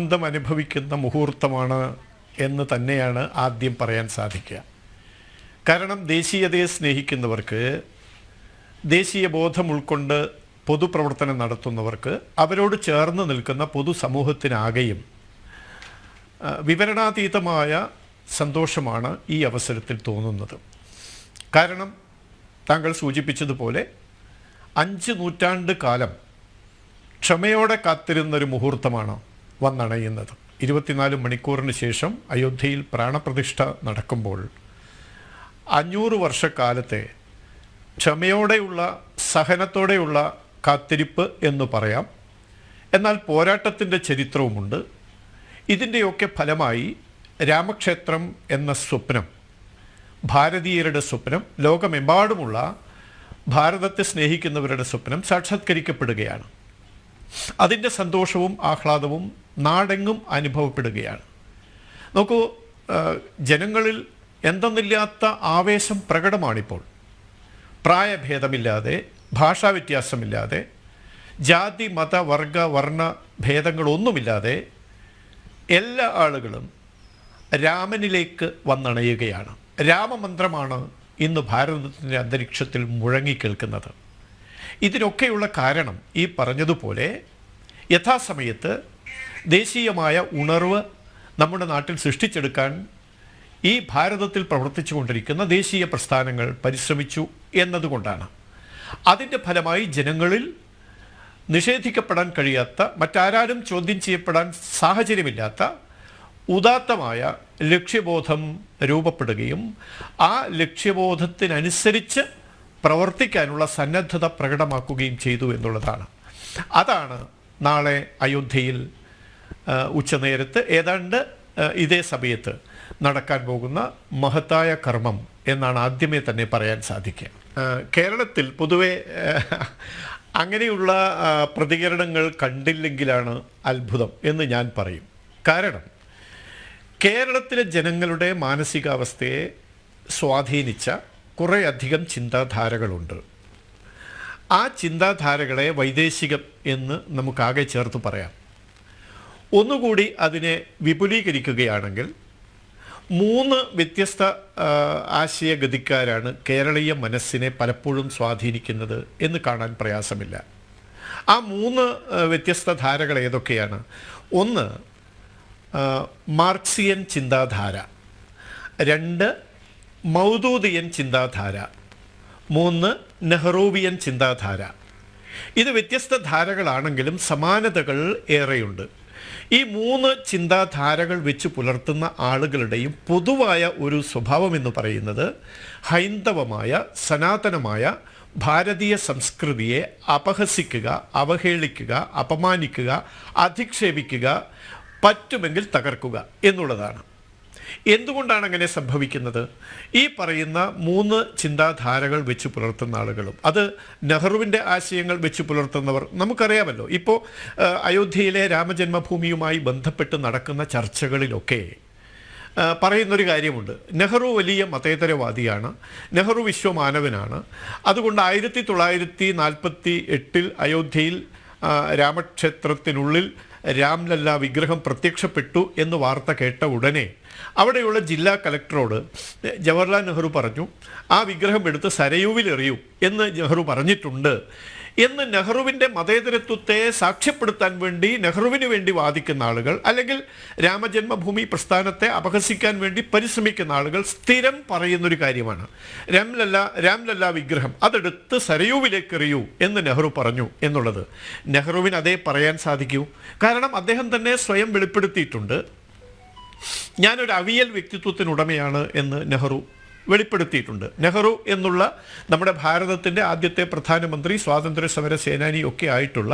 ആനന്ദം അനുഭവിക്കുന്ന മുഹൂർത്തമാണ് എന്ന് തന്നെയാണ് ആദ്യം പറയാൻ സാധിക്കുക. കാരണം ദേശീയതയെ സ്നേഹിക്കുന്നവർക്ക്, ദേശീയ ബോധം ഉൾക്കൊണ്ട് പൊതുപ്രവർത്തനം നടത്തുന്നവർക്ക്, അവരോട് ചേർന്ന് നിൽക്കുന്ന പൊതുസമൂഹത്തിനാകെയും വിവരണാതീതമായ സന്തോഷമാണ് ഈ അവസരത്തിൽ തോന്നുന്നത്. കാരണം താങ്കൾ സൂചിപ്പിച്ചതുപോലെ 5 നൂറ്റാണ്ട് കാലം ക്ഷമയോടെ കാത്തിരുന്നൊരു മുഹൂർത്തമാണ് വന്നണയുന്നത്. 24 മണിക്കൂറിന് ശേഷം അയോധ്യയിൽ പ്രാണപ്രതിഷ്ഠ നടക്കുമ്പോൾ 500 വർഷക്കാലത്തെ ക്ഷമയോടെയുള്ള, സഹനത്തോടെയുള്ള കാത്തിരിപ്പ് എന്ന് പറയാം. എന്നാൽ പോരാട്ടത്തിൻ്റെ ചരിത്രവുമുണ്ട്. ഇതിൻ്റെയൊക്കെ ഫലമായി രാമക്ഷേത്രം എന്ന സ്വപ്നം, ഭാരതീയരുടെ സ്വപ്നം, ലോകമെമ്പാടുമുള്ള ഭാരതത്തെ സ്നേഹിക്കുന്നവരുടെ സ്വപ്നം സാക്ഷാത്കരിക്കപ്പെടുകയാണ്. അതിൻ്റെ സന്തോഷവും ആഹ്ലാദവും നാടെങ്ങും അനുഭവപ്പെടുകയാണ്. നോക്കൂ, ജനങ്ങളിൽ എന്തെന്നില്ലാത്ത ആവേശം പ്രകടമാണിപ്പോൾ. പ്രായഭേദമില്ലാതെ, ഭാഷാവ്യത്യാസമില്ലാതെ, ജാതി മത വർഗ വർണ്ണ ഭേദങ്ങളൊന്നുമില്ലാതെ എല്ലാ ആളുകളും രാമനിലേക്ക് വന്നണയുകയാണ്. രാമമന്ത്രമാണ് ഇന്ന് ഭാരതത്തിൻ്റെ അന്തരീക്ഷത്തിൽ മുഴങ്ങിക്കേൾക്കുന്നത്. ഇതിനൊക്കെയുള്ള കാരണം ഈ പറഞ്ഞതുപോലെ യഥാസമയത്ത് ദേശീയമായ ഉണർവ് നമ്മുടെ നാട്ടിൽ സൃഷ്ടിച്ചെടുക്കാൻ ഈ ഭാരതത്തിൽ പ്രവർത്തിച്ചു കൊണ്ടിരിക്കുന്ന ദേശീയ പ്രസ്ഥാനങ്ങൾ പരിശ്രമിച്ചു എന്നതുകൊണ്ടാണ്. അതിൻ്റെ ഫലമായി ജനങ്ങളിൽ നിഷേധിക്കപ്പെടാൻ കഴിയാത്ത, മറ്റാരും ചോദ്യം ചെയ്യപ്പെടാൻ സാഹചര്യമില്ലാത്ത ഉദാത്തമായ ലക്ഷ്യബോധം രൂപപ്പെടുകയും ആ ലക്ഷ്യബോധത്തിനനുസരിച്ച് പ്രവർത്തിക്കാനുള്ള സന്നദ്ധത പ്രകടമാക്കുകയും ചെയ്തു എന്നുള്ളതാണ്. അതാണ് നാളെ അയോധ്യയിൽ ഉച്ചനേരത്ത് ഏതാണ്ട് ഇതേ സമയത്ത് നടക്കാൻ പോകുന്ന മഹത്തായ കർമ്മം എന്നാണ് ആദ്യമേ തന്നെ പറയാൻ സാധിക്കുക. കേരളത്തിൽ പൊതുവെ അങ്ങനെയുള്ള പ്രതികരണങ്ങൾ കണ്ടില്ലെങ്കിലാണ് അത്ഭുതം എന്ന് ഞാൻ പറയും. കാരണം കേരളത്തിലെ ജനങ്ങളുടെ മാനസികാവസ്ഥയെ സ്വാധീനിച്ച കുറേയധികം ചിന്താധാരകളുണ്ട്. ആ ചിന്താധാരകളെ വൈദേശികം എന്ന് നമുക്കാകെ ചേർത്ത് പറയാം. ഒന്നുകൂടി അതിനെ വിപുലീകരിക്കുകയാണെങ്കിൽ 3 വ്യത്യസ്ത ആശയഗതിക്കാരാണ് കേരളീയ മനസ്സിനെ പലപ്പോഴും സ്വാധീനിക്കുന്നത് എന്ന് കാണാൻ പ്രയാസമില്ല. ആ 3 വ്യത്യസ്ത ധാരകൾ ഏതൊക്കെയാണ്? 1 മാർക്സിയൻ ചിന്താധാര, 2 മൗദൂദിയൻ ചിന്താധാര, 3 നെഹ്റുവിയൻ ചിന്താധാര. ഇത് വ്യത്യസ്ത ധാരകളാണെങ്കിലും സമാനതകൾ ഏറെയുണ്ട്. ഈ 3 ചിന്താധാരകൾ വെച്ച് പുലർത്തുന്ന ആളുകളുടെയും പൊതുവായ ഒരു സ്വഭാവം എന്ന് പറയുന്നത് ഹൈന്ദവമായ, സനാതനമായ ഭാരതീയ സംസ്കൃതിയെ അപഹസിക്കുക, അവഹേളിക്കുക, അപമാനിക്കുക, അധിക്ഷേപിക്കുക, പറ്റുമെങ്കിൽ തകർക്കുക എന്നുള്ളതാണ്. എന്തുകൊണ്ടാണ് അങ്ങനെ സംഭവിക്കുന്നത്? ഈ പറയുന്ന 3 ചിന്താധാരകൾ വെച്ച് പുലർത്തുന്ന ആളുകളും, അത് നെഹ്റുവിൻ്റെ ആശയങ്ങൾ വെച്ച് പുലർത്തുന്നവർ നമുക്കറിയാമല്ലോ. ഇപ്പോൾ അയോധ്യയിലെ രാമജന്മഭൂമിയുമായി ബന്ധപ്പെട്ട് നടക്കുന്ന ചർച്ചകളിലൊക്കെ പറയുന്നൊരു കാര്യമുണ്ട്. നെഹ്റു വലിയ മതേതരവാദിയാണ്, നെഹ്റു വിശ്വമാനവനാണ്. അതുകൊണ്ട് 1948 അയോധ്യയിൽ രാമക്ഷേത്രത്തിനുള്ളിൽ രാംലല്ല വിഗ്രഹം പ്രത്യക്ഷപ്പെട്ടു എന്ന് വാർത്ത കേട്ട ഉടനെ അവിടെയുള്ള ജില്ലാ കലക്ടറോട് ജവഹർലാൽ നെഹ്റു പറഞ്ഞു, ആ വിഗ്രഹം എടുത്ത് സരയൂവിൽ എറിയൂ എന്ന് നെഹ്റു പറഞ്ഞിട്ടുണ്ട് എന്ന് നെഹ്റുവിൻ്റെ മതേതരത്വത്തെ സാക്ഷ്യപ്പെടുത്താൻ വേണ്ടി നെഹ്റുവിന് വേണ്ടി വാദിക്കുന്ന ആളുകൾ, അല്ലെങ്കിൽ രാമജന്മഭൂമി പ്രസ്ഥാനത്തെ അപഹസിക്കാൻ വേണ്ടി പരിശ്രമിക്കുന്ന ആളുകൾ സ്ഥിരം പറയുന്നൊരു കാര്യമാണ്. രാംലല്ല വിഗ്രഹം അതെടുത്ത് സരയൂവിലേക്ക് എറിയൂ എന്ന് നെഹ്റു പറഞ്ഞു എന്നുള്ളത്. നെഹ്റുവിന് അതേ പറയാൻ സാധിക്കൂ. കാരണം അദ്ദേഹം തന്നെ സ്വയം വെളിപ്പെടുത്തിയിട്ടുണ്ട്, ഞാനൊരു അവിയൽ വ്യക്തിത്വത്തിനുടമയാണ് എന്ന് നെഹ്റു വെളിപ്പെടുത്തിയിട്ടുണ്ട്. നെഹ്റു എന്നുള്ള നമ്മുടെ ഭാരതത്തിൻ്റെ ആദ്യത്തെ പ്രധാനമന്ത്രി, സ്വാതന്ത്ര്യ സമര സേനാനി ഒക്കെ ആയിട്ടുള്ള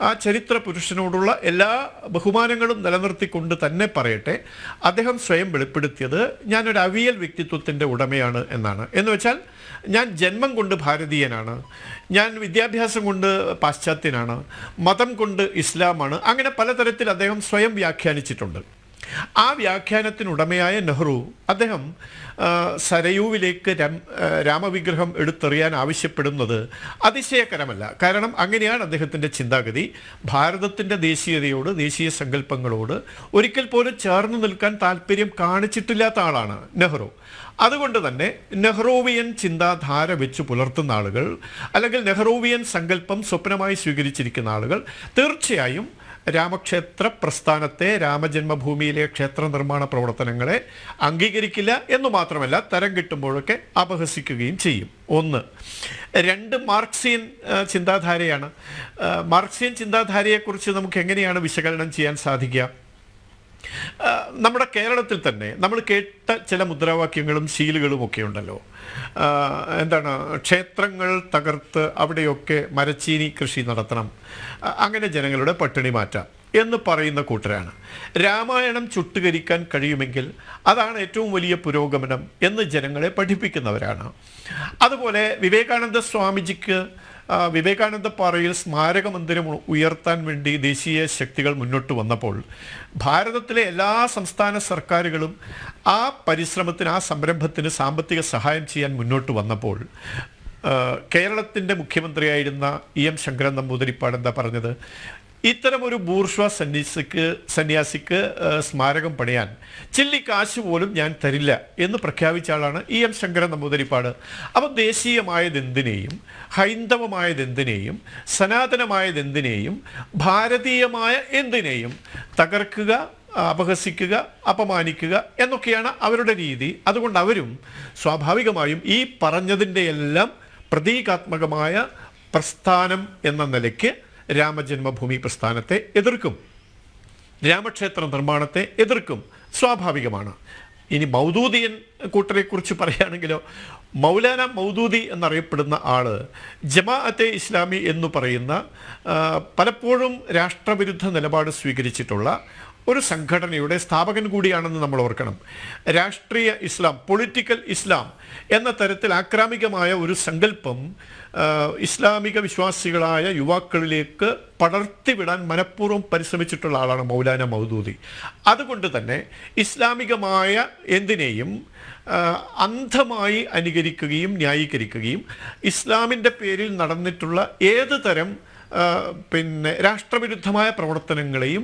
ആ ചരിത്ര പുരുഷനോടുള്ള എല്ലാ ബഹുമാനങ്ങളും നിലനിർത്തിക്കൊണ്ട് തന്നെ പറയട്ടെ, അദ്ദേഹം സ്വയം വെളിപ്പെടുത്തിയത് ഞാനൊരു അവിയൽ വ്യക്തിത്വത്തിൻ്റെ ഉടമയാണ് എന്നാണ്. എന്ന് വെച്ചാൽ ഞാൻ ജന്മം കൊണ്ട് ഭാരതീയനാണ്, ഞാൻ വിദ്യാഭ്യാസം കൊണ്ട് പാശ്ചാത്യനാണ്, മതം കൊണ്ട് ഇസ്ലാമാണ്. അങ്ങനെ പലതരത്തിൽ അദ്ദേഹം സ്വയം വ്യാഖ്യാനിച്ചിട്ടുണ്ട്. ആ വ്യാഖ്യാനത്തിനുടമയായ നെഹ്റു അദ്ദേഹം സരയൂവിലേക്ക് രാമവിഗ്രഹം എടുത്തെറിയാൻ ആവശ്യപ്പെടുന്നത് അതിശയകരമല്ല. കാരണം അങ്ങനെയാണ് അദ്ദേഹത്തിൻ്റെ ചിന്താഗതി. ഭാരതത്തിൻ്റെ ദേശീയതയോട്, ദേശീയ സങ്കല്പങ്ങളോട് ഒരിക്കൽ പോലും ചേർന്ന് നിൽക്കാൻ താല്പര്യം കാണിച്ചിട്ടില്ലാത്ത ആളാണ് നെഹ്റു. അതുകൊണ്ട് തന്നെ നെഹ്റുവിയൻ ചിന്താധാര വെച്ച് പുലർത്തുന്ന ആളുകൾ, അല്ലെങ്കിൽ നെഹ്റുവിയൻ സങ്കല്പം സ്വപ്നമായി സ്വീകരിച്ചിരിക്കുന്ന ആളുകൾ തീർച്ചയായും രാമക്ഷേത്ര പ്രസ്ഥാനത്തെ, രാമജന്മഭൂമിയിലെ ക്ഷേത്ര നിർമ്മാണ പ്രവർത്തനങ്ങളെ അംഗീകരിക്കില്ല എന്ന് മാത്രമല്ല, തരം കിട്ടുമ്പോഴൊക്കെ അപഹസിക്കുകയും ചെയ്യും. ഒന്ന്. രണ്ട്, മാർക്സിയൻ ചിന്താധാരയാണ്. മാർക്സിയൻ ചിന്താധാരയെക്കുറിച്ച് നമുക്ക് എങ്ങനെയാണ് വിശകലനം ചെയ്യാൻ സാധിക്കുക? നമ്മുടെ കേരളത്തിൽ തന്നെ നമ്മൾ കേട്ട ചില മുദ്രാവാക്യങ്ങളും ശീലുകളും ഒക്കെ ഉണ്ടല്ലോ. എന്താണ്, ക്ഷേത്രങ്ങൾ തകർത്ത് അവിടെയൊക്കെ മരച്ചീനി കൃഷി നടത്തണം, അങ്ങനെ ജനങ്ങളുടെ പട്ടിണി മാറ്റാം എന്ന് പറയുന്ന കൂട്ടരാണ്. രാമായണം ചുട്ടുകരിക്കാൻ കഴിയുമെങ്കിൽ അതാണ് ഏറ്റവും വലിയ പുരോഗമനം എന്ന് ജനങ്ങളെ പഠിപ്പിക്കുന്നവരാണ്. അതുപോലെ വിവേകാനന്ദ സ്വാമിജിക്ക് വിവേകാനന്ദ പാറയിൽ സ്മാരക മന്ദിരം ഉയർത്താൻ വേണ്ടി ദേശീയ ശക്തികൾ മുന്നോട്ട് വന്നപ്പോൾ ഭാരതത്തിലെ എല്ലാ സംസ്ഥാന സർക്കാരുകളും ആ പരിശ്രമത്തിന്, ആ സംരംഭത്തിന് സാമ്പത്തിക സഹായം ചെയ്യാൻ മുന്നോട്ട് വന്നപ്പോൾ കേരളത്തിൻ്റെ മുഖ്യമന്ത്രിയായിരുന്ന എം ശങ്കരൻ നമ്പൂതിരിപ്പാട് എന്താ പറഞ്ഞത്? ഇത്തരമൊരു ബൂർഷ്വാ സന്യാസിക്ക് സ്മാരകം പണിയാൻ ചില്ലി കാശ് പോലും ഞാൻ തരില്ല എന്ന് പ്രഖ്യാപിച്ച ആളാണ് എം ശങ്കരൻ നമ്പൂതിരിപ്പാട്. അപ്പോൾ ദേശീയമായതെന്തിനേയും, ഹൈന്ദവമായതെന്തിനേയും, സനാതനമായതെന്തിനേയും, ഭാരതീയമായ എന്തിനേയും തകർക്കുക, അപഹസിക്കുക, അപമാനിക്കുക എന്നൊക്കെയാണ് അവരുടെ രീതി. അതുകൊണ്ട് അവരും സ്വാഭാവികമായും ഈ പറഞ്ഞതിൻ്റെ എല്ലാം പ്രതീകാത്മകമായ പ്രസ്ഥാനം എന്ന നിലയ്ക്ക് രാമജന്മഭൂമി പ്രസ്ഥാനത്തെ എതിർക്കും, രാമക്ഷേത്ര നിർമ്മാണത്തെ എതിർക്കും, സ്വാഭാവികമാണ്. ഇനി മൗദൂദിയൻ കൂട്ടരെക്കുറിച്ച് പറയുകയാണെങ്കിലോ, മൗലാന മൗദൂദി എന്നറിയപ്പെടുന്ന ആള് ജമാഅത്തെ ഇസ്ലാമി എന്ന് പറയുന്ന പലപ്പോഴും രാഷ്ട്രവിരുദ്ധ നിലപാട് സ്വീകരിച്ചിട്ടുള്ള ഒരു സംഘടനയുടെ സ്ഥാപകൻ കൂടിയാണെന്ന് നമ്മൾ ഓർക്കണം. രാഷ്ട്രീയ ഇസ്ലാം, പൊളിറ്റിക്കൽ ഇസ്ലാം എന്ന തരത്തിൽ ആക്രാമികമായ ഒരു സങ്കല്പം ഇസ്ലാമിക വിശ്വാസികളായ യുവാക്കളിലേക്ക് പടർത്തിവിടാൻ മനഃപൂർവ്വം പരിശ്രമിച്ചിട്ടുള്ള ആളാണ് മൗലാന മൗദൂദി. അതുകൊണ്ട് തന്നെ ഇസ്ലാമികമായ എന്തിനേയും അന്ധമായി അനുകരിക്കുകയും ന്യായീകരിക്കുകയും ഇസ്ലാമിൻ്റെ പേരിൽ നടന്നിട്ടുള്ള ഏത് തരം രാഷ്ട്രവിരുദ്ധമായ പ്രവർത്തനങ്ങളെയും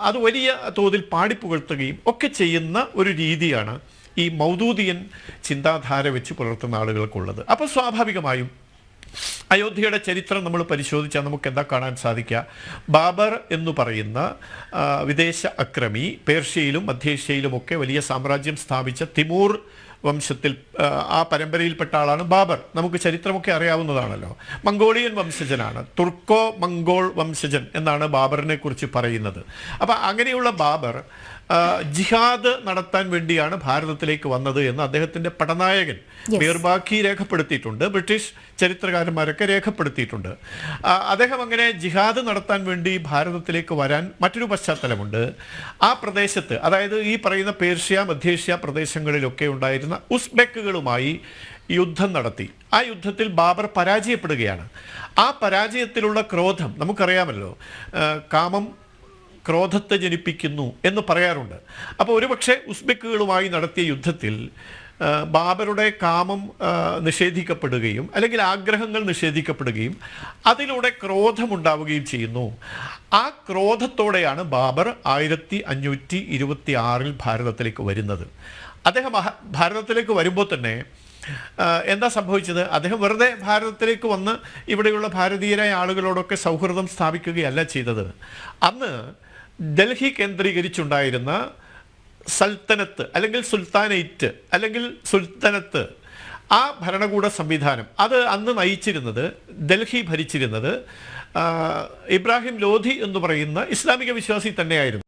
അത് വലിയ തോതിൽ പാടിപ്പുകഴ്ത്തുകയും ഒക്കെ ചെയ്യുന്ന ഒരു രീതിയാണ് ഈ മൗദൂദിയൻ ചിന്താധാര വെച്ച് പുലർത്തുന്ന ആളുകൾക്കുള്ളത്. അപ്പോൾ സ്വാഭാവികമായും അയോധ്യയുടെ ചരിത്രം നമ്മൾ പരിശോധിച്ചാൽ നമുക്ക് എന്താ കാണാൻ സാധിക്കുക? ബാബർ എന്ന് പറയുന്ന വിദേശ അക്രമി, പേർഷ്യയിലും മധ്യേഷ്യയിലുമൊക്കെ വലിയ സാമ്രാജ്യം സ്ഥാപിച്ച തിമൂർ വംശത്തിൽ, ആ പരമ്പരയിൽപ്പെട്ട ആളാണ് ബാബർ. നമുക്ക് ചരിത്രമൊക്കെ അറിയാവുന്നതാണല്ലോ. മംഗോളിയൻ വംശജനാണ്, തുർക്കോ മംഗോൾ വംശജൻ എന്നാണ് ബാബറിനെ കുറിച്ച് പറയുന്നത്. അപ്പം അങ്ങനെയുള്ള ബാബർ ജിഹാദ് നടത്താൻ വേണ്ടിയാണ് ഭാരതത്തിലേക്ക് വന്നത് എന്ന് അദ്ദേഹത്തിൻ്റെ പടനായകൻ മീർബാക്കി രേഖപ്പെടുത്തിയിട്ടുണ്ട്. ബ്രിട്ടീഷ് ചരിത്രകാരന്മാരൊക്കെ രേഖപ്പെടുത്തിയിട്ടുണ്ട്. അദ്ദേഹം അങ്ങനെ ജിഹാദ് നടത്താൻ വേണ്ടി ഭാരതത്തിലേക്ക് വരാൻ മറ്റൊരു പശ്ചാത്തലമുണ്ട്. ആ പ്രദേശത്ത്, അതായത് ഈ പറയുന്ന പേർഷ്യ, മധ്യേഷ്യ പ്രദേശങ്ങളിലൊക്കെ ഉണ്ടായിരുന്ന ഉസ്ബെക്കുകളുമായി യുദ്ധം നടത്തി. ആ യുദ്ധത്തിൽ ബാബർ പരാജയപ്പെടുകയാണ്. ആ പരാജയത്തിലുള്ള ക്രോധം നമുക്കറിയാമല്ലോ, കാമം ക്രോധത്തെ ജനിപ്പിക്കുന്നു എന്ന് പറയാറുണ്ട്. അപ്പോൾ ഒരുപക്ഷെ ഉസ്ബെക്കുകളുമായി നടത്തിയ യുദ്ധത്തിൽ ബാബറുടെ കാമം നിഷേധിക്കപ്പെടുകയും അല്ലെങ്കിൽ ആഗ്രഹങ്ങൾ നിഷേധിക്കപ്പെടുകയും അതിലൂടെ ക്രോധമുണ്ടാവുകയും ചെയ്യുന്നു. ആ ക്രോധത്തോടെയാണ് ബാബർ 1526 ഭാരതത്തിലേക്ക് വരുന്നത്. അദ്ദേഹം ഭാരതത്തിലേക്ക് വരുമ്പോൾ തന്നെ എന്താ സംഭവിച്ചത്? അദ്ദേഹം വെറുതെ ഭാരതത്തിലേക്ക് വന്ന് ഇവിടെയുള്ള ഭാരതീയരായ ആളുകളോടൊക്കെ സൗഹൃദം സ്ഥാപിക്കുകയല്ല ചെയ്തത്. അന്ന് ഡൽഹി കേന്ദ്രീകരിച്ചുണ്ടായിരുന്ന സൽത്തനത്ത് അല്ലെങ്കിൽ സുൽത്താനേറ്റ് അല്ലെങ്കിൽ സുൽത്തനത്ത്, ആ ഭരണകൂട സംവിധാനം അത് അന്ന് നയിച്ചിരുന്നത്, ഡൽഹി ഭരിച്ചിരുന്നത് ഇബ്രാഹിം ലോധി എന്ന് പറയുന്ന ഇസ്ലാമിക വിശ്വാസി തന്നെയായിരുന്നു.